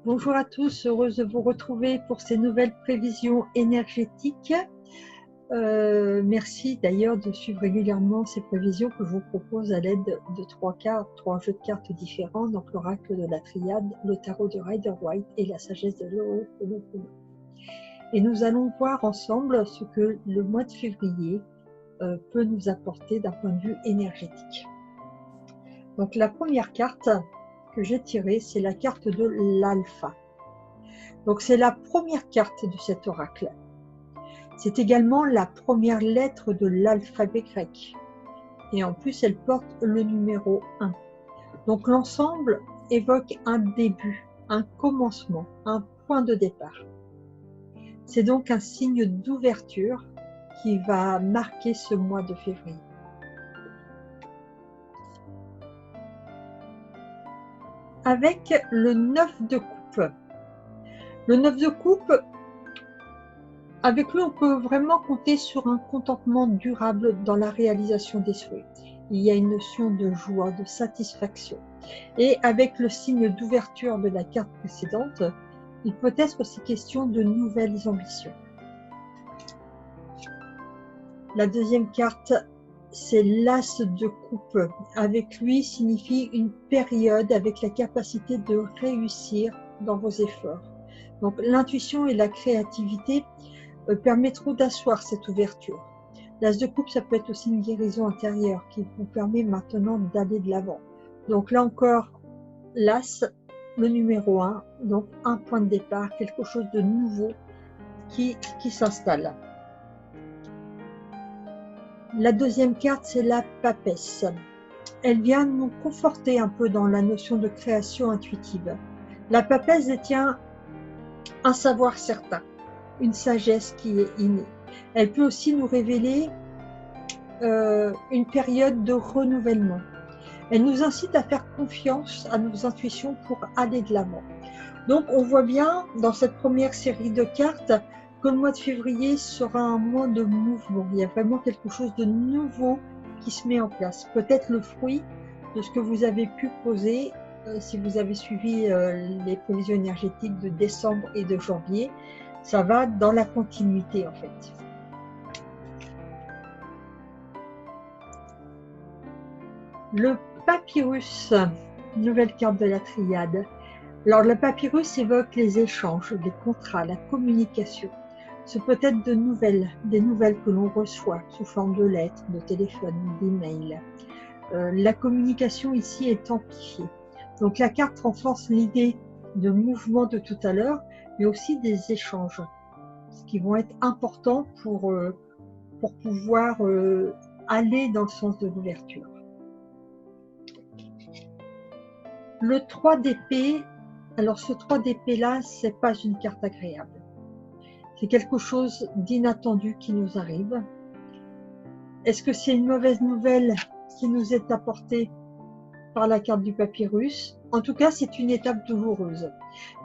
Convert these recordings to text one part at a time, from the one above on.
Bonjour à tous, heureuse de vous retrouver pour ces nouvelles prévisions énergétiques. Merci d'ailleurs de suivre régulièrement ces prévisions que je vous propose à l'aide de trois jeux de cartes différents, donc l'oracle de la Triade, le tarot de Rider-Waite et la sagesse de l'Ho'oponopono. Et nous allons voir ensemble ce que le mois de février peut nous apporter d'un point de vue énergétique. Donc la première carte que j'ai tirée, c'est la carte de l'alpha. Donc c'est la première carte de cet oracle. C'est également la première lettre de l'alphabet grec. Et en plus, elle porte le numéro 1. Donc l'ensemble évoque un début, un commencement, un point de départ. C'est donc un signe d'ouverture qui va marquer ce mois de février. Avec le 9 de coupe. Le 9 de coupe, avec lui, on peut vraiment compter sur un contentement durable dans la réalisation des souhaits. Il y a une notion de joie, de satisfaction. Et avec le signe d'ouverture de la carte précédente, il peut être aussi question de nouvelles ambitions. La deuxième carte, c'est l'As de coupe. Avec lui, signifie une période avec la capacité de réussir dans vos efforts. Donc l'intuition et la créativité permettront d'asseoir cette ouverture. L'As de coupe, ça peut être aussi une guérison intérieure qui vous permet maintenant d'aller de l'avant. Donc là encore, l'As, le numéro 1, donc un point de départ, quelque chose de nouveau qui s'installe. La deuxième carte, c'est la papesse. Elle vient nous conforter un peu dans la notion de création intuitive. La papesse détient un savoir certain, une sagesse qui est innée. Elle peut aussi nous révéler une période de renouvellement. Elle nous incite à faire confiance à nos intuitions pour aller de l'avant. Donc on voit bien dans cette première série de cartes que le mois de février sera un mois de mouvement. Il y a vraiment quelque chose de nouveau qui se met en place. Peut-être le fruit de ce que vous avez pu poser si vous avez suivi les prévisions énergétiques de décembre et de janvier. Ça va dans la continuité en fait. Le papyrus, nouvelle carte de la triade. Alors le papyrus évoque les échanges, les contrats, la communication. Ce peut être des nouvelles que l'on reçoit sous forme de lettres, de téléphone, d'email. La communication ici est amplifiée. Donc la carte renforce l'idée de mouvement de tout à l'heure, mais aussi des échanges, ce qui vont être importants pour pouvoir aller dans le sens de l'ouverture. Le 3 d'épée, alors ce 3 d'épée là, c'est pas une carte agréable. C'est quelque chose d'inattendu qui nous arrive. Est-ce que c'est une mauvaise nouvelle qui nous est apportée par la carte du papyrus? En tout cas, c'est une étape douloureuse,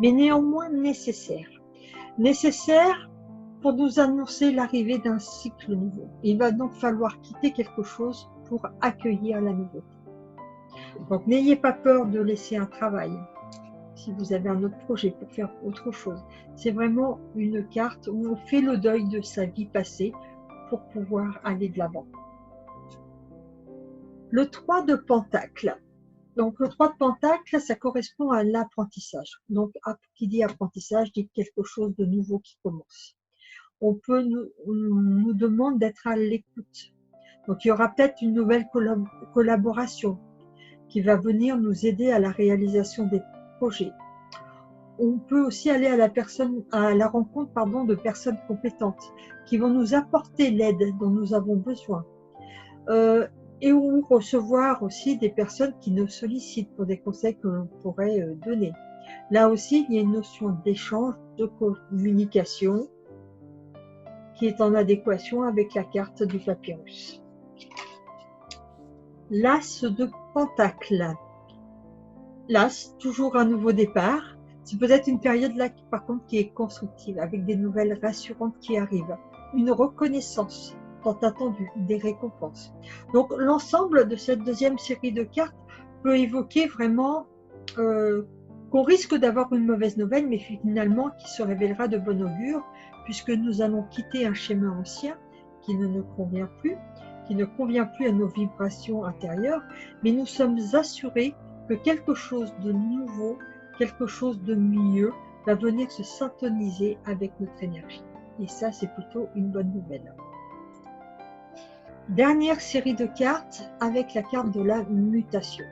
mais néanmoins nécessaire. Nécessaire pour nous annoncer l'arrivée d'un cycle nouveau. Il va donc falloir quitter quelque chose pour accueillir la nouveauté. Donc n'ayez pas peur de laisser un travail. Si vous avez un autre projet pour faire autre chose, c'est vraiment une carte où on fait le deuil de sa vie passée pour pouvoir aller de l'avant. Le 3 de Pentacle. Donc le 3 de Pentacle, ça correspond à l'apprentissage. Donc qui dit apprentissage dit quelque chose de nouveau qui commence. On nous demande d'être à l'écoute. Donc il y aura peut-être une nouvelle collaboration qui va venir nous aider à la réalisation des projets. On peut aussi aller à la rencontre de personnes compétentes qui vont nous apporter l'aide dont nous avons besoin. Et ou recevoir aussi des personnes qui nous sollicitent pour des conseils que l'on pourrait donner. Là aussi, il y a une notion d'échange, de communication qui est en adéquation avec la carte du papyrus. L'As de Pentacle. L'As, toujours un nouveau départ. C'est peut-être une période là, par contre, qui est constructive, avec des nouvelles rassurantes qui arrivent. Une reconnaissance tant attendue, des récompenses. Donc, l'ensemble de cette deuxième série de cartes peut évoquer vraiment qu'on risque d'avoir une mauvaise nouvelle, mais finalement qui se révélera de bon augure, puisque nous allons quitter un schéma ancien qui ne nous convient plus, qui ne convient plus à nos vibrations intérieures, mais nous sommes assurés que quelque chose de nouveau, quelque chose de mieux va venir se syntoniser avec notre énergie. Et ça, c'est plutôt une bonne nouvelle. Dernière série de cartes avec la carte de la mutation,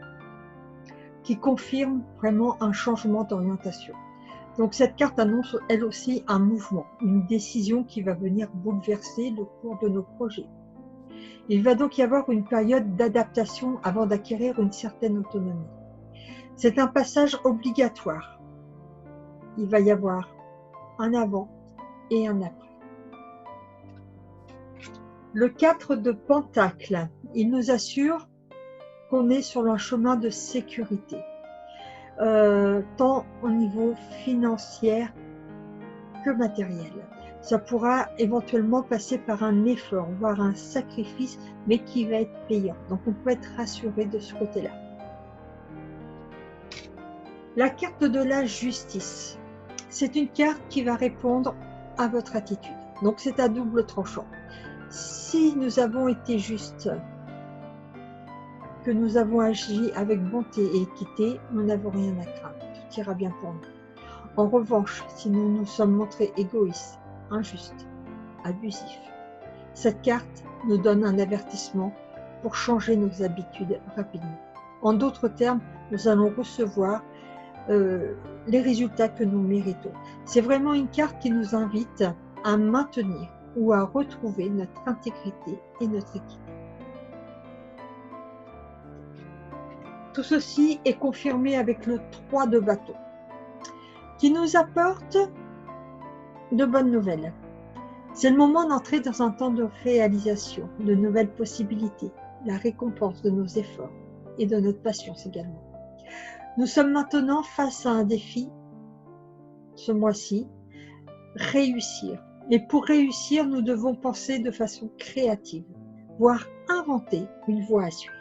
qui confirme vraiment un changement d'orientation. Donc cette carte annonce elle aussi un mouvement, une décision qui va venir bouleverser le cours de nos projets. Il va donc y avoir une période d'adaptation avant d'acquérir une certaine autonomie. C'est un passage obligatoire. Il va y avoir un avant et un après. Le 4 de Pentacles, il nous assure qu'on est sur un chemin de sécurité, tant au niveau financier que matériel. Ça pourra éventuellement passer par un effort, voire un sacrifice, mais qui va être payant. Donc on peut être rassuré de ce côté-là. La carte de la justice, c'est une carte qui va répondre à votre attitude. Donc c'est à double tranchant. Si nous avons été justes, que nous avons agi avec bonté et équité, nous n'avons rien à craindre. Tout ira bien pour nous. En revanche, si nous nous sommes montrés égoïstes, injustes, abusifs, cette carte nous donne un avertissement pour changer nos habitudes rapidement. En d'autres termes, nous allons recevoir les résultats que nous méritons. C'est vraiment une carte qui nous invite à maintenir ou à retrouver notre intégrité et notre équité. Tout ceci est confirmé avec le 3 de bâton, qui nous apporte de bonnes nouvelles. C'est le moment d'entrer dans un temps de réalisation, de nouvelles possibilités, la récompense de nos efforts et de notre patience également. Nous sommes maintenant face à un défi, ce mois-ci, réussir. Et pour réussir, nous devons penser de façon créative, voire inventer une voie à suivre.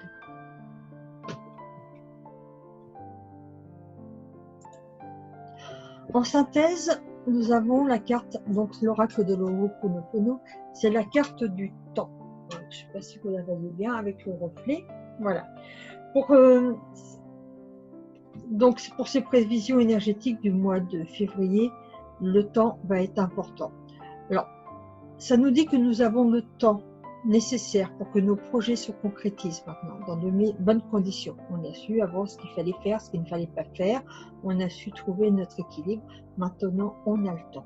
En synthèse, nous avons la carte, donc l'oracle de l'Ho'oponopono, c'est la carte du temps. Je ne sais pas si vous la voyez bien avec le reflet. Voilà. Donc pour ces prévisions énergétiques du mois de février, le temps va être important. Alors, ça nous dit que nous avons le temps nécessaire pour que nos projets se concrétisent maintenant, dans de bonnes conditions. On a su avant ce qu'il fallait faire, ce qu'il ne fallait pas faire, on a su trouver notre équilibre, maintenant on a le temps.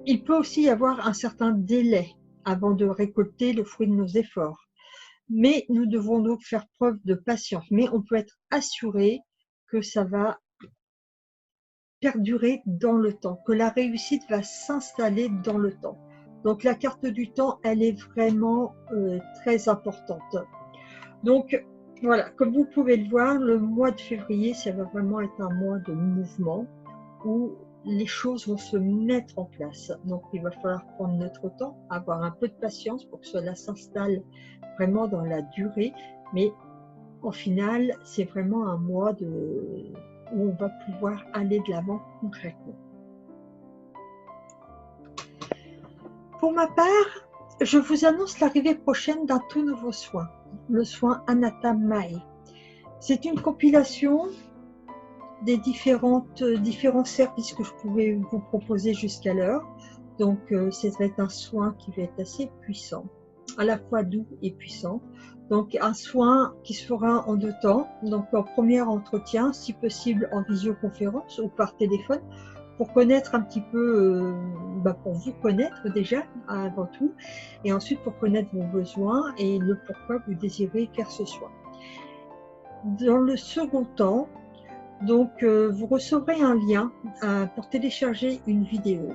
Il peut aussi y avoir un certain délai avant de récolter le fruit de nos efforts, mais nous devons donc faire preuve de patience, mais on peut être assuré que ça va perdurer dans le temps, que la réussite va s'installer dans le temps. Donc la carte du temps, elle est vraiment très importante. Donc voilà, comme vous pouvez le voir, le mois de février, ça va vraiment être un mois de mouvement où les choses vont se mettre en place. Donc il va falloir prendre notre temps, avoir un peu de patience pour que cela s'installe vraiment dans la durée, mais au final, c'est vraiment un mois où on va pouvoir aller de l'avant concrètement. Pour ma part, je vous annonce l'arrivée prochaine d'un tout nouveau soin, le soin Anatta Mae. C'est une compilation des différents services que je pouvais vous proposer jusqu'alors. Donc, ça va être un soin qui va être assez puissant, à la fois doux et puissant. Donc, un soin qui se fera en 2 temps. Donc, en premier entretien, si possible en visioconférence ou par téléphone, pour connaître un petit peu, pour vous connaître déjà avant tout, et ensuite pour connaître vos besoins et le pourquoi vous désirez faire ce soin. Dans le second temps, donc vous recevrez un lien pour télécharger une vidéo,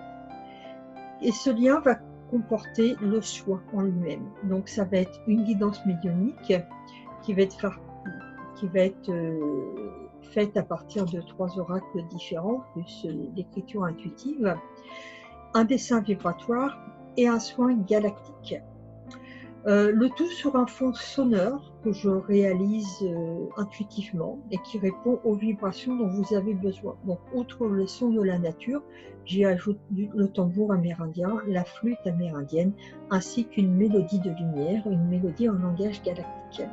et ce lien va comporter le soin en lui-même. Donc ça va être une guidance médiumnique qui va être faite à partir de 3 oracles différents, plus l'écriture intuitive, un dessin vibratoire et un soin galactique. Le tout sur un fond sonore que je réalise intuitivement et qui répond aux vibrations dont vous avez besoin. Donc, outre le son de la nature, j'y ajoute le tambour amérindien, la flûte amérindienne, ainsi qu'une mélodie de lumière, une mélodie en langage galactique.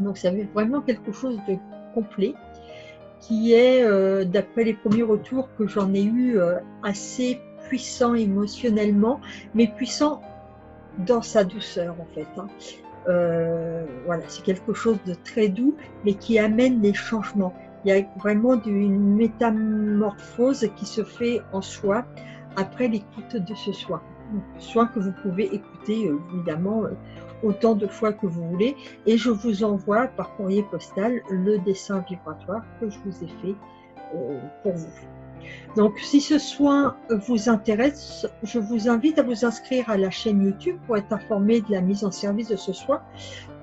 Donc, ça fait vraiment quelque chose de complet qui est, d'après les premiers retours que j'en ai eu, assez puissant émotionnellement, mais puissant dans sa douceur en fait. Voilà, c'est quelque chose de très doux, mais qui amène des changements. Il y a vraiment une métamorphose qui se fait en soi après l'écoute de ce soin. Soin que vous pouvez écouter évidemment autant de fois que vous voulez. Et je vous envoie par courrier postal le dessin vibratoire que je vous ai fait pour vous. Donc, si ce soin vous intéresse, je vous invite à vous inscrire à la chaîne YouTube pour être informé de la mise en service de ce soin,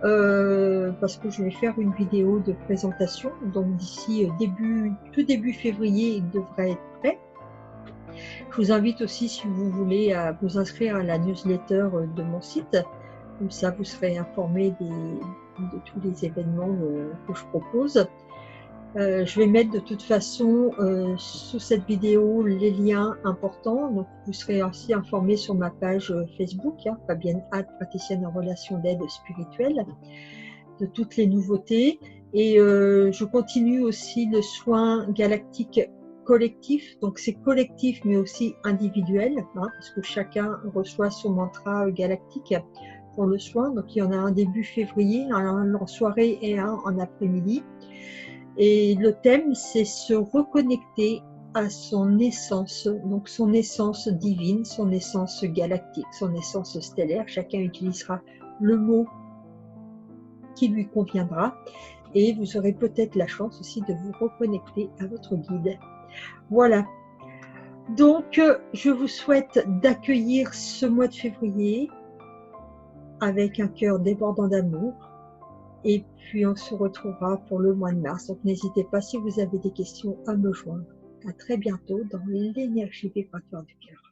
parce que je vais faire une vidéo de présentation. Donc, d'ici tout début février, il devrait être prêt. Je vous invite aussi, si vous voulez, à vous inscrire à la newsletter de mon site. Comme ça, vous serez informé de tous les événements que je propose. Je vais mettre de toute façon sous cette vidéo les liens importants, donc vous serez aussi informé sur ma page Facebook, Fabienne Hatt, praticienne en relation d'aide spirituelle, de toutes les nouveautés. Et je continue aussi le soin galactique collectif, donc c'est collectif mais aussi individuel, parce que chacun reçoit son mantra galactique pour le soin. Donc il y en a un début février, un en soirée et un en après-midi. Et le thème, c'est se reconnecter à son essence, donc son essence divine, son essence galactique, son essence stellaire. Chacun utilisera le mot qui lui conviendra et vous aurez peut-être la chance aussi de vous reconnecter à votre guide. Voilà. Donc, je vous souhaite d'accueillir ce mois de février avec un cœur débordant d'amour. Et puis on se retrouvera pour le mois de mars. Donc n'hésitez pas si vous avez des questions à me joindre. À très bientôt dans l'énergie vibratoire du cœur.